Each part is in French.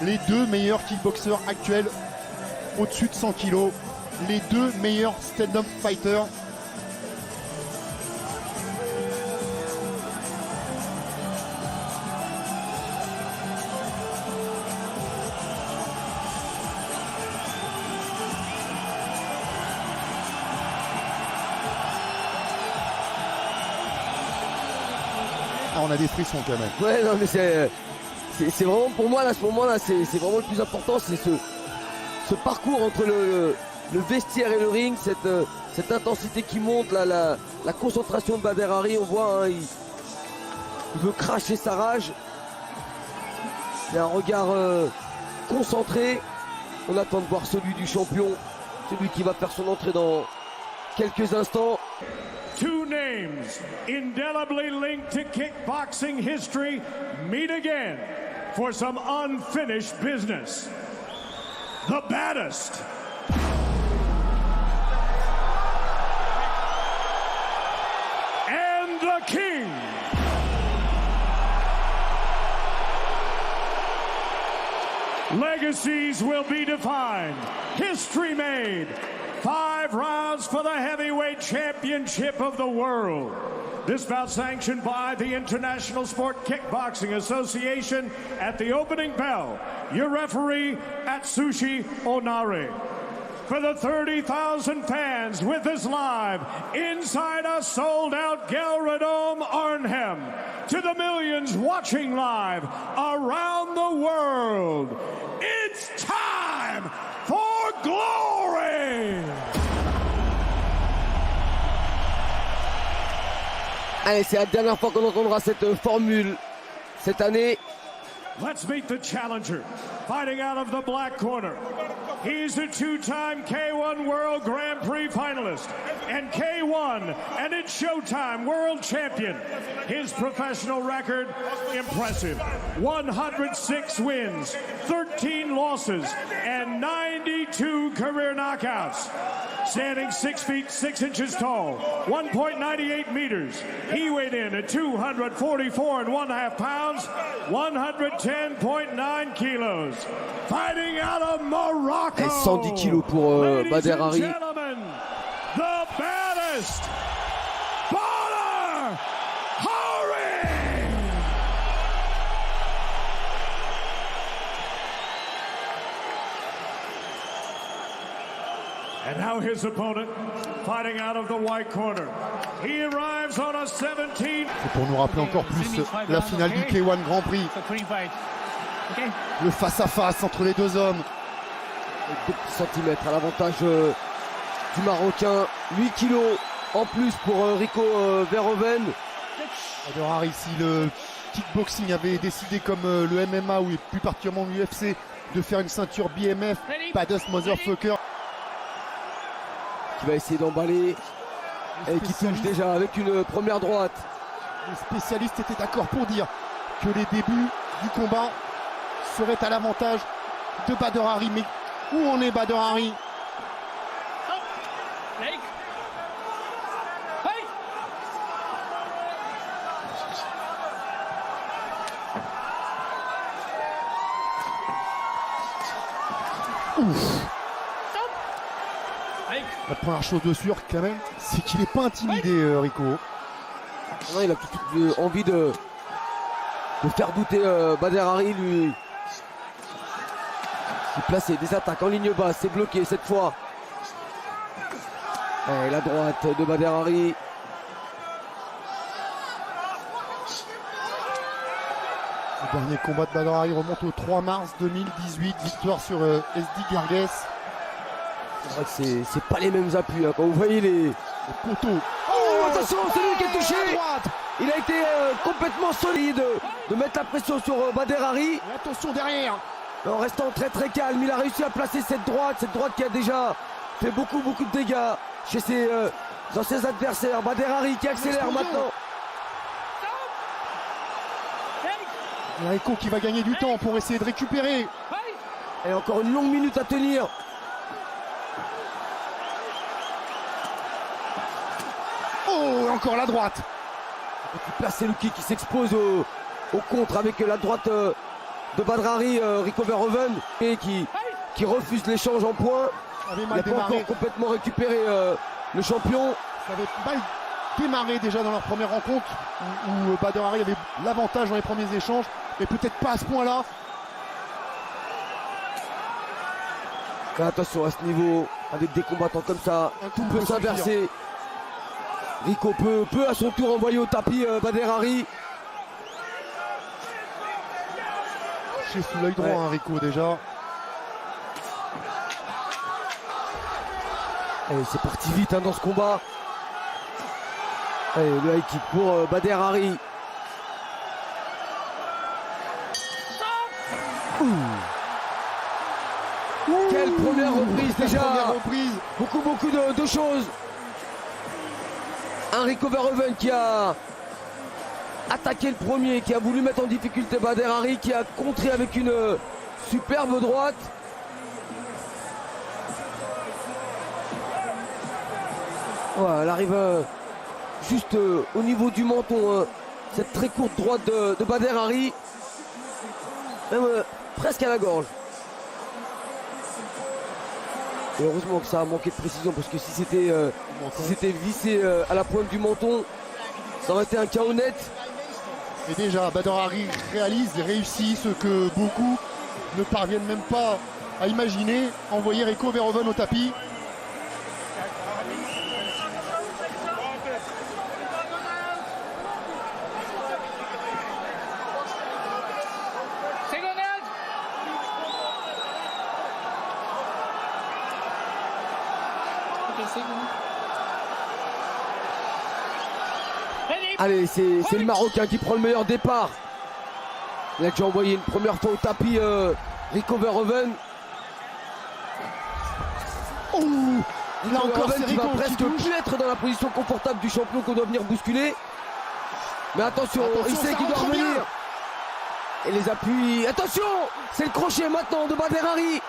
Les deux meilleurs kickboxers actuels au-dessus de 100 kg, les deux meilleurs stand-up fighters. Ah, on a des frissons quand même. Ouais, non, mais c'est vraiment, pour moi, là, à ce moment-là, c'est vraiment le plus important, c'est ce parcours entre le vestiaire et le ring, cette intensité qui monte, la concentration de Bader Hari, on voit, hein, il veut cracher sa rage. Il a un regard concentré. On attend de voir celui du champion, celui qui va faire son entrée dans quelques instants. Two names indelibly linked to kickboxing history meet again for some unfinished business. The baddest and the king. Legacies will be defined, history made. 5 rounds for the heavyweight championship of the world. This bout sanctioned by the International Sport Kickboxing Association. At the opening bell, your referee, Atsushi Onari. For the 30,000 fans with us live inside a sold-out Gelredome Arnhem. To the millions watching live around the world, it's time for glory! Allez, c'est la dernière fois qu'on entendra cette formule cette année. Let's meet the challenger, fighting out of the black corner. He's a 2-time K1 World Grand Prix finalist and K1 and it's Showtime World Champion. His professional record, impressive. 106 wins, 13 losses, and 92 career knockouts. Standing 6 feet 6 inches tall, 1.98 meters. He weighed in at 244.5 pounds, 110.9 kilos. Fighting out of Morocco. Et 110 kilos pour Bader Hari. The baddest, Bader Hari. And now his opponent, fighting out of the white corner. He arrives on a 17. C'est pour nous rappeler encore plus la finale du K1 Grand Prix. Le face-à-face entre les deux hommes. 2 petits centimètres à l'avantage du Marocain. 8 kilos en plus pour Rico Verhoeven. Bader Hari, si le kickboxing avait décidé comme le MMA ou plus particulièrement l'UFC de faire une ceinture BMF, baddest motherfucker. Qui va essayer d'emballer et qui touche déjà avec une première droite. Les spécialistes étaient d'accord pour dire que les débuts du combat seraient à l'avantage de Bader Hari. Mais où en est Bader Hari? Ouf. La première chose de sûr quand même, c'est qu'il n'est pas intimidé, Rico. Non, il a toute envie de faire douter Bader Hari, lui. Il place des attaques en ligne basse, c'est bloqué cette fois. Et la droite de Bader Hari. Le dernier combat de Bader Hari remonte au 3 mars 2018, victoire sur SD Gargues. C'est vrai que c'est pas les mêmes appuis, hein, quand vous voyez les poteaux. Oh, attention, c'est lui qui est touché. Il a été complètement solide de mettre la pression sur Bader Hari. Et attention derrière. En restant très très calme, il a réussi à placer cette droite qui a déjà fait beaucoup de dégâts chez ses anciens adversaires. Bader Hari qui accélère maintenant. Et Rico qui va gagner du temps pour essayer de récupérer. Et encore une longue minute à tenir. Oh, encore la droite. Placer le kick qui s'expose au contre avec la droite de Badr Hari, Rico Verhoeven, et qui refuse l'échange en points. Ça avait Il mal n'a pas démarré. encore complètement récupéré le champion. Ça avait mal démarré déjà dans leur première rencontre où Badr Hari avait l'avantage dans les premiers échanges, mais peut-être pas à ce point-là. Mais attention à ce niveau, avec des combattants comme ça, Un tout coup peut peut s'inverser. Rico peut à son tour envoyer au tapis Badr Hari. Touché sous l'œil droit, Ouais. hein, Rico déjà. Allez, c'est parti vite dans ce combat. Allez, le high kick pour Badr Hari. Quelle première reprise déjà. Première reprise. Beaucoup de choses. Un Rico Verhoeven qui a attaqué le premier, qui a voulu mettre en difficulté Badr Hari, qui a contré avec une superbe droite. Voilà, elle arrive juste au niveau du menton, cette très courte droite de Badr Hari, même presque à la gorge. Et heureusement que ça a manqué de précision, parce que si c'était vissé à la pointe du menton, ça aurait été un chaos net. Et déjà, Badr Hari réussit ce que beaucoup ne parviennent même pas à imaginer, envoyer Rico Verhoeven au tapis. Allez, c'est le Marocain qui prend le meilleur départ. Il a déjà envoyé une première fois au tapis Rico Verhoeven. Là encore, c'est qui va Rico qui presque touche. plus être dans la position confortable du champion qu'on doit venir bousculer. Mais attention, il sait ça qu'il doit rentre revenir. bien. Et les appuis. Attention, c'est le crochet maintenant de Badr Hari.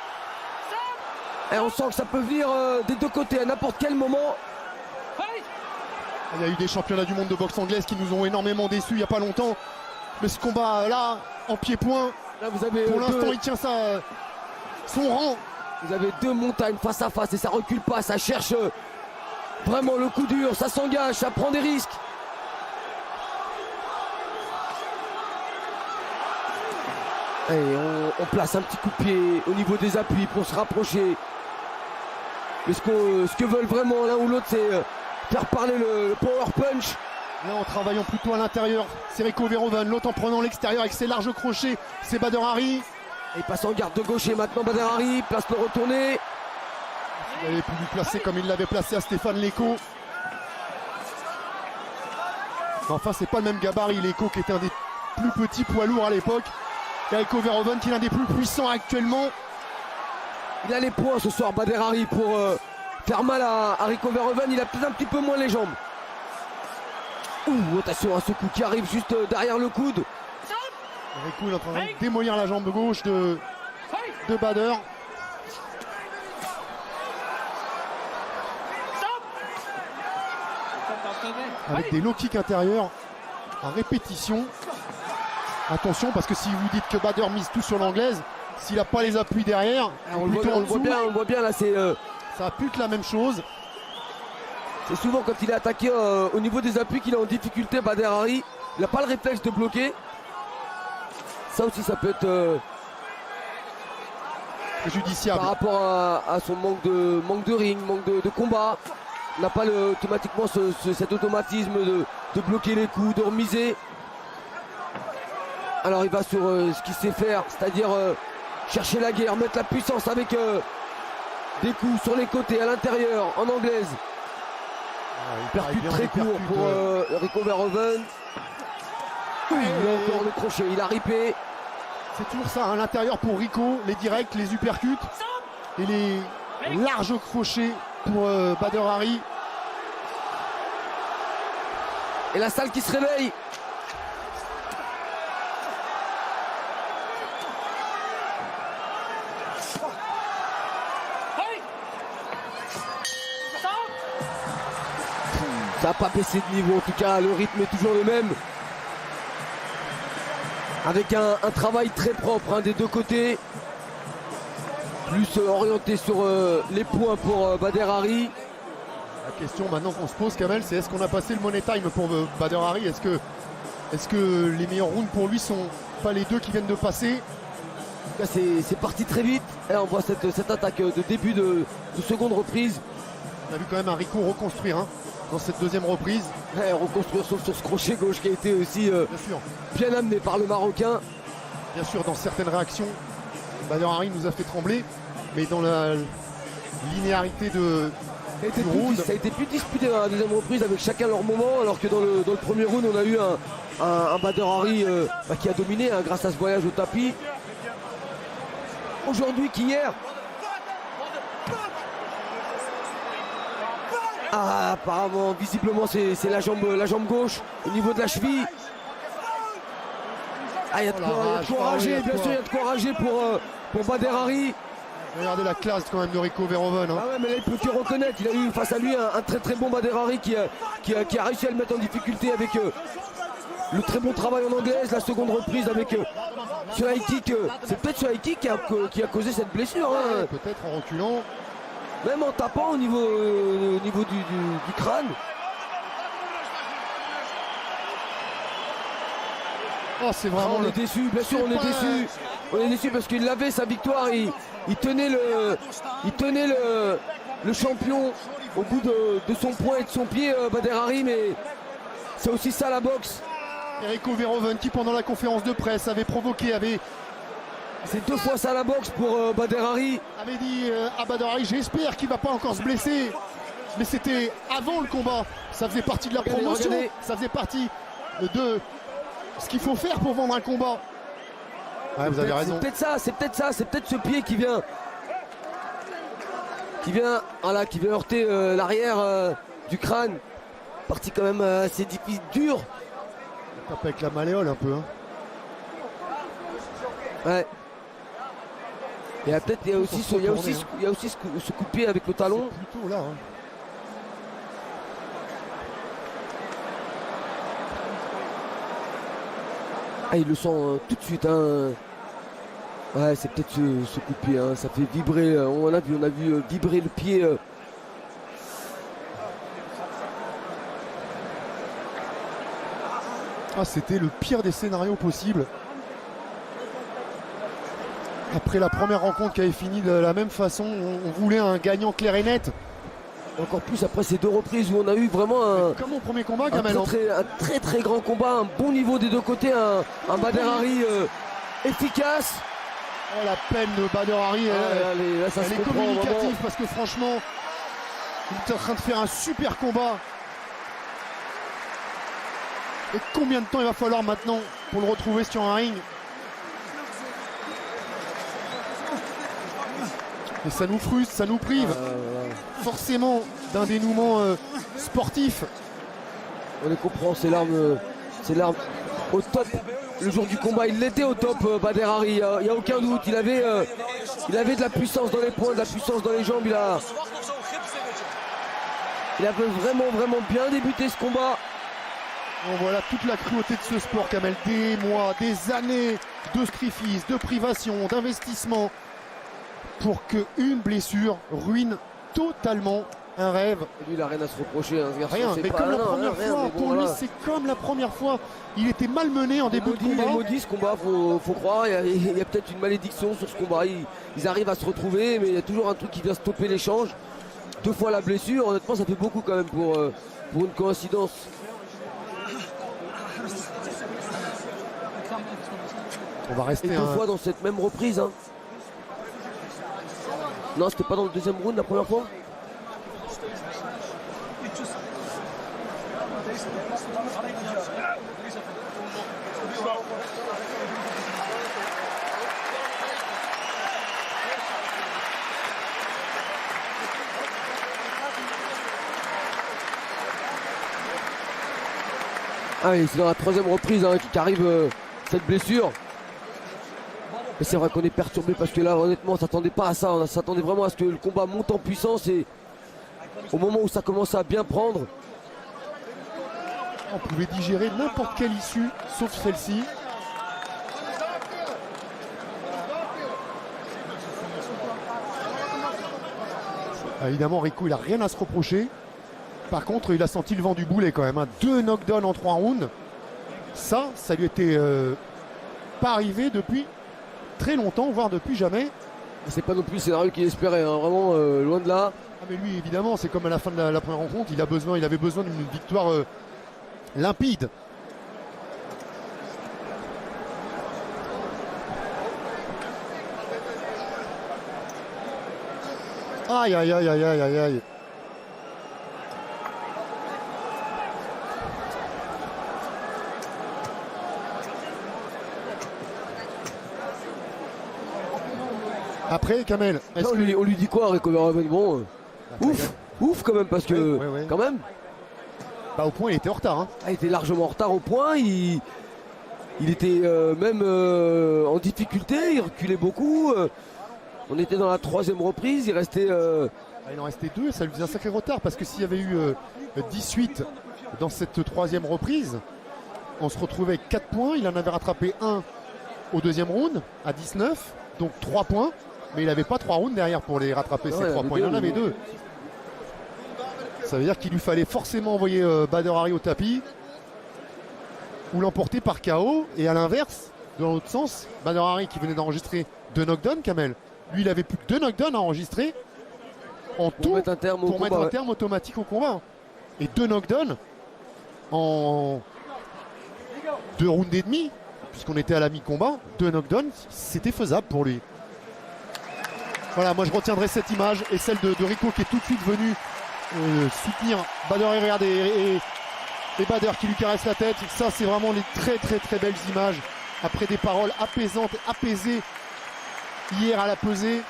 Et on sent que ça peut venir des deux côtés à n'importe quel moment. Il y a eu des championnats du monde de boxe anglaise qui nous ont énormément déçus il n'y a pas longtemps. Mais ce combat-là, en pied-point, Là, vous avez pour l'instant, deux, il tient son rang. vous avez deux montagnes face à face et ça recule pas, ça cherche vraiment le coup dur, ça s'engage, ça prend des risques. Allez, on place un petit coup de pied au niveau des appuis pour se rapprocher. Mais ce que veulent vraiment l'un ou l'autre, c'est faire parler le power punch. Là, en travaillant plutôt à l'intérieur, c'est Rico Verhoeven. L'autre en prenant l'extérieur avec ses larges crochets, c'est Badr Hari. Et il passe en garde de gauche et maintenant Badr Hari place le retourné. Il avait pu lui placer comme il l'avait placé à Stéphane Leko. Mais enfin, c'est pas le même gabarit. Leko qui était un des plus petits poids lourds à l'époque. Et Rico Verhoeven qui est l'un des plus puissants actuellement. Il a les points ce soir Badr Hari pour faire mal à Rico Verhoeven. Il a peut-être un petit peu moins les jambes. Ouh, attention à ce coup qui arrive juste derrière le coude. Rico il est en train de démolir la jambe gauche de Badr. Avec des low kicks intérieurs en répétition. Attention parce que si vous dites que Badr mise tout sur l'anglaise, s'il n'a pas les appuis derrière, On le plutôt en dessous, voit bien là, c'est ça pue la même chose. souvent quand il est attaqué au niveau des appuis qu'il est en difficulté Badr Hari. Il n'a pas le réflexe de bloquer. Ça aussi ça peut être Préjudiciable. par rapport à son manque de ring, manque de combat. Il n'a pas automatiquement cet automatisme de bloquer les coups, de remiser. Alors il va sur ce qu'il sait faire, c'est-à-dire chercher la guerre, mettre la puissance avec des coups sur les côtés, à l'intérieur, en anglaise. Percute très court pour Rico Verhoeven. Il a encore le crochet, il a ripé. C'est toujours ça, à l'intérieur pour Rico, les directs, les uppercuts et les larges crochets pour Badr Hari. Et la salle qui se réveille. Ça n'a pas baissé de niveau, en tout cas le rythme est toujours le même. Avec un travail très propre hein, des deux côtés. Plus orienté sur les points pour Bader Hari. La question maintenant qu'on se pose, Kamel, c'est est-ce qu'on a passé le money time pour Bader Hari? Est-ce que les meilleurs rounds pour lui sont pas les deux qui viennent de passer? Là c'est parti très vite. Et on voit cette attaque de début de seconde reprise. On a vu quand même un Rico reconstruire hein, dans cette deuxième reprise. Ouais, reconstruire sauf sur ce crochet gauche qui a été aussi bien amené par le Marocain. Bien sûr, dans certaines réactions, Bader Hari nous a fait trembler, mais dans la linéarité du round, ça a été plus disputé dans la deuxième reprise avec chacun leur moment, alors que dans le premier round on a eu un Bader Hari qui a dominé hein, grâce à ce voyage au tapis. Aujourd'hui qu'hier. Ah, apparemment, visiblement c'est la jambe gauche au niveau de la cheville. Ah, il y a de quoi rager, bien sûr, il y a de quoi rager pour Bader Hari. Regardez la classe quand même de Rico Verhoeven. Hein. Ah ouais, mais là il peut que reconnaître, il a eu face à lui un très très bon Bader Hari qui a réussi à le mettre en difficulté avec le très bon travail en anglaise, la seconde reprise avec ce high kick. C'est peut-être ce high kick qui a causé cette blessure. Hein. Peut-être en reculant. Même en tapant au niveau du crâne. Oh, c'est vraiment on est déçu, bien sûr on est déçu. On est déçu parce qu'il avait sa victoire, il tenait le champion au bout de son poing et de son pied, Bader Hari, mais c'est aussi ça la boxe. Rico Verhoeven qui pendant la conférence de presse avait provoqué, c'est deux fois ça la boxe pour Bader Hari. Avait dit à Bader Hari, j'espère qu'il va pas encore se blesser. Mais c'était avant le combat, ça faisait partie de la promotion, ça faisait partie de ce qu'il faut faire pour vendre un combat. Ouais, vous avez raison. C'est peut-être ce pied qui vient heurter l'arrière du crâne. Partie quand même assez difficile, dur. Il tape avec la malléole un peu. Hein. Ouais. Et il y a aussi ce coup de pied avec le talon. Plutôt là. Hein. Ah, il le sent tout de suite. Hein. Ouais, c'est peut-être ce coup de pied. Hein. Ça fait vibrer. On a vu vibrer le pied. Ah, c'était le pire des scénarios possibles. Après la première rencontre qui avait fini de la même façon, on voulait un gagnant clair et net. Encore plus après ces deux reprises où on a eu vraiment comme au premier combat, Kamel, un très très grand combat, un bon niveau des deux côtés, un Bader Hari efficace. Oh, la peine de Bader Hari, elle est communicative parce que franchement, il est en train de faire un super combat. Et combien de temps il va falloir maintenant pour le retrouver sur un ring? Et ça nous frustre, ça nous prive forcément d'un dénouement sportif. On les comprend, c'est l'arme au top. Le jour du combat, il l'était au top, Bader Hari, il n'y a aucun doute. Il avait de la puissance dans les poings, de la puissance dans les jambes. Il avait vraiment bien débuté ce combat. On voit là toute la cruauté de ce sport, Kamel. Des mois, des années de sacrifices, de privations, d'investissement pour qu'une blessure ruine totalement un rêve. Lui, il n'a rien à se reprocher. Hein, rien, mais comme la première fois, pour lui, c'est comme la première fois. Il était malmené en début de combat. Il est maudit ce combat, faut croire. Il y a peut-être une malédiction sur ce combat. Ils arrivent à se retrouver, mais il y a toujours un truc qui vient stopper l'échange. 2 fois la blessure, honnêtement, ça fait beaucoup quand même pour une coïncidence. On va rester 2 fois dans cette même reprise. Hein. Non, c'était pas dans le deuxième round la première fois. Ah oui, c'est dans la 3e reprise hein, qu'arrive cette blessure. Mais c'est vrai qu'on est perturbé parce que là honnêtement on s'attendait pas à ça, on s'attendait vraiment à ce que le combat monte en puissance et au moment où ça commence à bien prendre. On pouvait digérer n'importe quelle issue sauf celle-ci. Évidemment, Rico, il a rien à se reprocher. Par contre, il a senti le vent du boulet quand même. 2 knockdowns en 3 rounds. Ça lui était pas arrivé depuis très longtemps, voire depuis jamais. C'est pas non plus le scénario qu'il espérait, hein. Vraiment loin de là. Ah mais lui, évidemment, c'est comme à la fin de la première rencontre, il avait besoin d'une victoire limpide. Aïe, aïe, aïe, aïe, aïe, aïe, aïe. Après, Kamel, on lui dit quoi, Rico Verhoeven? Bon, ouf quand même, parce que quand même. Bah, au point, il était en retard. Hein. Il était largement en retard au point. Il était même en difficulté. Il reculait beaucoup. On était dans la 3e reprise. Il restait. Il en restait 2. Ça lui faisait un sacré retard parce que s'il y avait eu 18 dans cette 3e reprise, on se retrouvait avec 4 points. Il en avait rattrapé 1 au 2e round à 19, donc 3 points. Mais il n'avait pas 3 rounds derrière pour les rattraper, ces 3 points. Il en avait 2. Ça veut dire qu'il lui fallait forcément envoyer Badr Hari au tapis ou l'emporter par KO. Et à l'inverse, dans l'autre sens, Badr Hari qui venait d'enregistrer 2 knockdowns, Kamel. Lui, il avait plus que 2 knockdowns à enregistrer en tout pour mettre un terme automatique au combat. Et 2 knockdowns en 2 rounds et demi, puisqu'on était à la mi-combat. 2 knockdowns, c'était faisable pour lui. Voilà, moi je retiendrai cette image et celle de Rico qui est tout de suite venu soutenir Badr Hari. Regardez, et Badr qui lui caresse la tête. Ça, c'est vraiment les très très très belles images après des paroles apaisantes, apaisées hier à la pesée.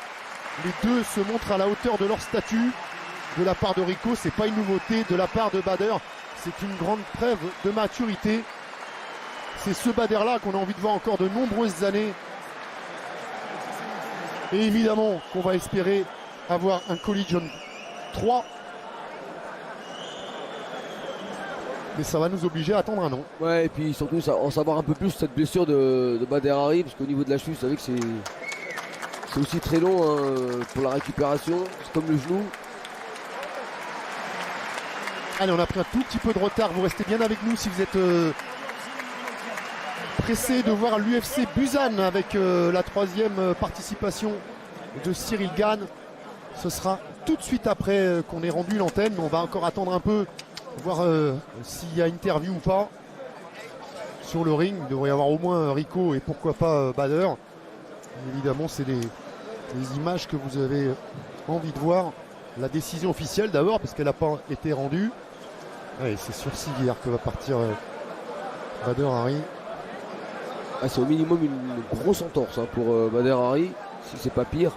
Les deux se montrent à la hauteur de leur statut. De la part de Rico, c'est pas une nouveauté. De la part de Badr, c'est une grande preuve de maturité. C'est ce Badr là qu'on a envie de voir encore de nombreuses années. Et évidemment qu'on va espérer avoir un Collision 3. Mais ça va nous obliger à attendre un an. Ouais, et puis surtout en savoir un peu plus cette blessure de Badr Hari, parce qu'au niveau de la cheville, vous savez que c'est aussi très long hein, pour la récupération. C'est comme le genou. Allez, on a pris un tout petit peu de retard. Vous restez bien avec nous si vous êtes pressé de voir l'UFC Busan avec la 3e participation de Cyril Gane. Ce sera tout de suite après qu'on ait rendu l'antenne. On va encore attendre un peu, voir s'il y a interview ou pas sur le ring. Il devrait y avoir au moins Rico et pourquoi pas Badr. Évidemment, c'est les images que vous avez envie de voir. La décision officielle d'abord, parce qu'elle n'a pas été rendue. Ouais, c'est sur civière que va partir Badr Hari. C'est au minimum une grosse entorse hein, pour Badr Hari, si c'est pas pire.